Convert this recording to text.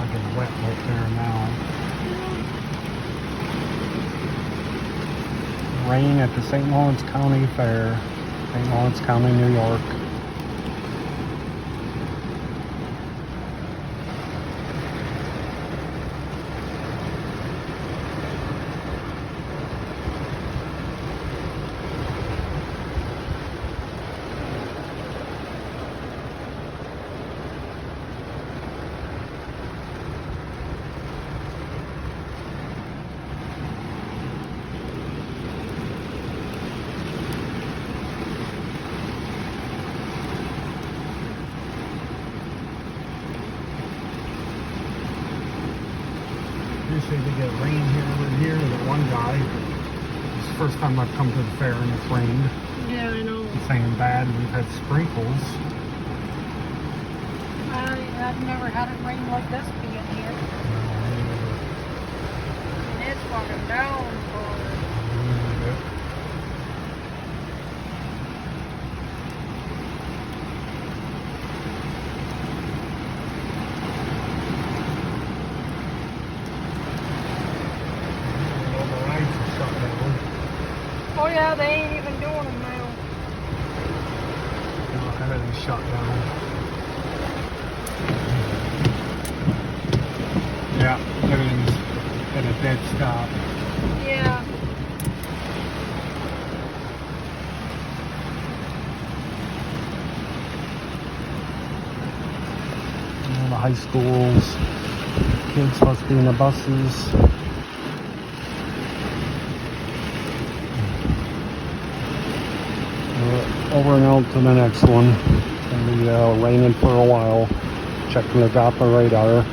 not getting wet right there now. Rain at the St. Lawrence County Fair, St. Lawrence County, New York. Usually they get rain here and here. The one guy, it's the first time I've come to the fair and it's rained. Yeah, I know. He's saying bad. We've had sprinkles. I've never had it rain like this being here. And it's fucking down for Oh yeah, they ain't even doing them now. No, everything's shut down. Yeah, everything's at a dead stop. Yeah. All the high schools, kids must be in the buses. Over and out to the next one. It's going to be raining for a while. Checking the Doppler radar.